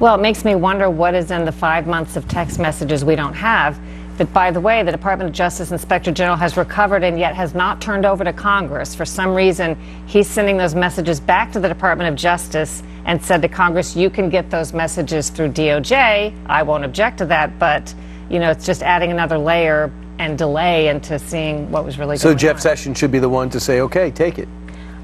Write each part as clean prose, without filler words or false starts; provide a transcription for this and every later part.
Well, it makes me wonder what is in the 5 months of text messages we don't have. That, by the way, the Department of Justice Inspector General has recovered and yet has not turned over to Congress. For some reason, he's sending those messages back to the Department of Justice and said to Congress, you can get those messages through DOJ. I won't object to that, but, you know, it's just adding another layer and delay into seeing what was really going on. So Jeff Sessions should be the one to say, okay, take it.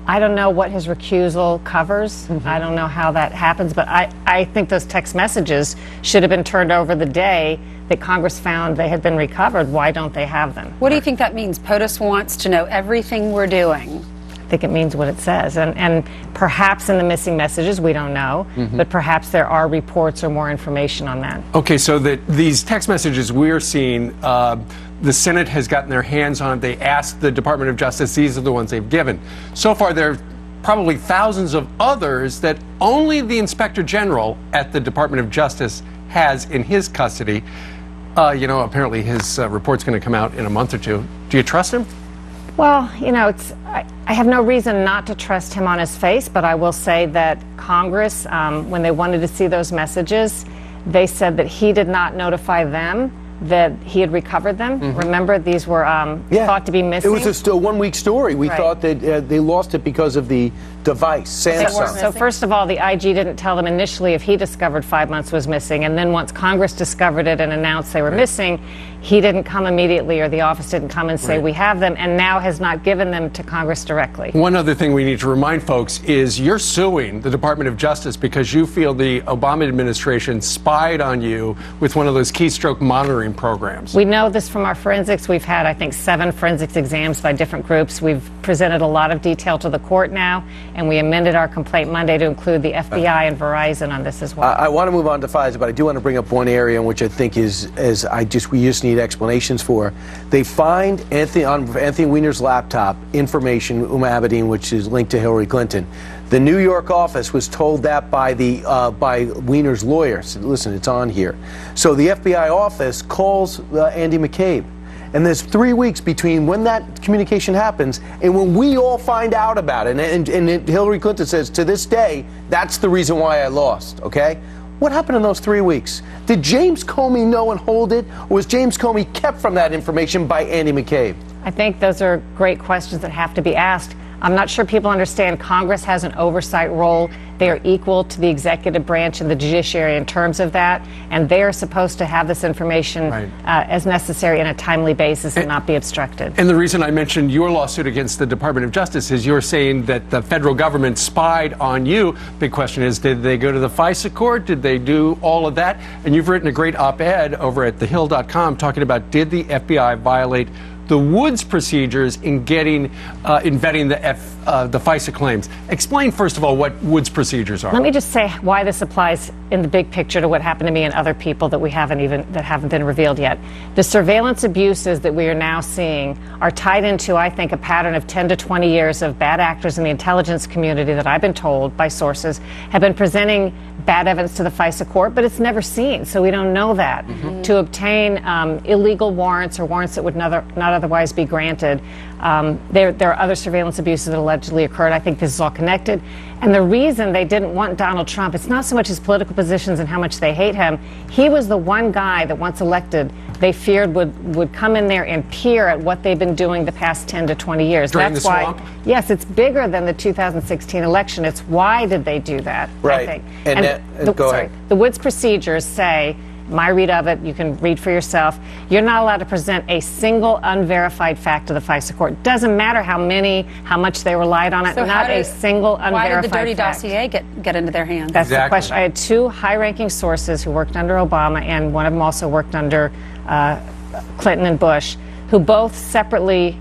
I don't know what his recusal covers. I don't know how that happens, but I think those text messages should have been turned over the day that Congress found they had been recovered. Why don't they have them? What do you think that means? POTUS wants to know everything we're doing. I think it means what it says. And perhaps in the missing messages, we don't know, but perhaps there are reports or more information on that. Okay, so these text messages we're seeing, the Senate has gotten their hands on it. They asked the Department of Justice. These are the ones they've given. So far, there are probably thousands of others that only the Inspector General at the Department of Justice has in his custody. You know, apparently his report's going to come out in a month or two. Do you trust him? Well, you know, I have no reason not to trust him on his face, but I will say that Congress, when they wanted to see those messages, they said that he did not notify them that he had recovered them. Remember, these were thought to be missing. It was a 1 week story. We thought that they lost it because of the device, Samsung. So first of all, the IG didn't tell them initially if he discovered 5 months was missing, and then once Congress discovered it and announced they were missing, he didn't come immediately, or the office didn't come and say we have them, and now has not given them to Congress directly. One other thing we need to remind folks is you're suing the Department of Justice because you feel the Obama administration spied on you with one of those keystroke monitoring programs. We know this from our forensics. We've had, I think, 7 forensics exams by different groups. We've presented a lot of detail to the court now, and we amended our complaint Monday to include the FBI and Verizon on this as well. I want to move on to FISA, but I do want to bring up one area in which I think we just need explanations for. They find on Anthony Weiner's laptop information, Abedin, which is linked to Hillary Clinton. The New York office was told that by Weiner's lawyer. So listen, it's on here. So the FBI office calls Andy McCabe. And there's 3 weeks between when that communication happens and when we all find out about it. And Hillary Clinton says, to this day, that's the reason why I lost, okay? What happened in those 3 weeks? Did James Comey know and hold it, or was James Comey kept from that information by Andy McCabe? I think those are great questions that have to be asked. I'm not sure people understand Congress has an oversight role. They are equal to the executive branch and the judiciary in terms of that, and they are supposed to have this information as necessary in a timely basis and not be obstructed. And the reason I mentioned your lawsuit against the Department of Justice is you're saying that the federal government spied on you. Big question is, did they go to the FISA court? Did they do all of that? And you've written a great op-ed over at thehill.com talking about, did the FBI violate the Woods procedures in vetting the FISA claims? Explain, first of all, what Woods procedures are. Let me just say why this applies in the big picture to what happened to me and other people that haven't been revealed yet. The surveillance abuses that we are now seeing are tied into, I think, a pattern of 10 to 20 years of bad actors in the intelligence community that I've been told by sources have been presenting bad evidence to the FISA court, but it's never seen, so we don't know that. To obtain illegal warrants or warrants that would not otherwise be granted. There are other surveillance abuses that allegedly occurred. I think this is all connected. And the reason they didn't want Donald Trump, it's not so much his political positions and how much they hate him. He was the one guy that once elected, they feared would come in there and peer at what they've been doing the past 10 to 20 years. During That's the why, swamp? yes, it's bigger than the 2016 election. It's why did they do that, Right. I think. Go ahead. The Woods procedures say, my read of it, you can read for yourself, you're not allowed to present a single unverified fact to the FISA court. Doesn't matter how much they relied on it, So not a single unverified fact. Why did the dirty dossier get into their hands? That's the question. I had 2 high-ranking sources who worked under Obama, and one of them also worked under Clinton and Bush, who both separately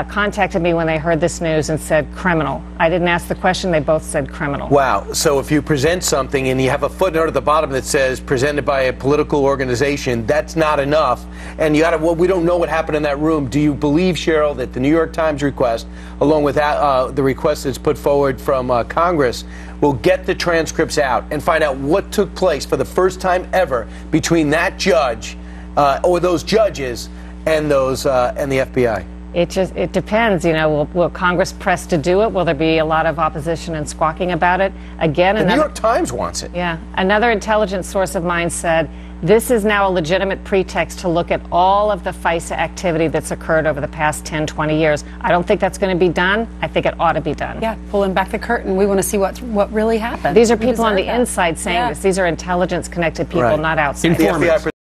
contacted me when they heard this news and said criminal. I didn't ask the question. They both said criminal. Wow. So if you present something and you have a footnote at the bottom that says presented by a political organization, that's not enough. And we don't know what happened in that room. Do you believe, Cheryl, that the New York Times request, along with the request that's put forward from Congress, will get the transcripts out and find out what took place for the first time ever between that judge or those judges and the FBI? It depends. You know, will Congress press to do it? Will there be a lot of opposition and squawking about it? Again, the New York Times wants it. Yeah. Another intelligence source of mine said this is now a legitimate pretext to look at all of the FISA activity that's occurred over the past 10, 20 years. I don't think that's going to be done. I think it ought to be done. Yeah, pulling back the curtain. We want to see what really happened. These are people on the inside saying this. These are intelligence-connected people, Right. not outside. Informants.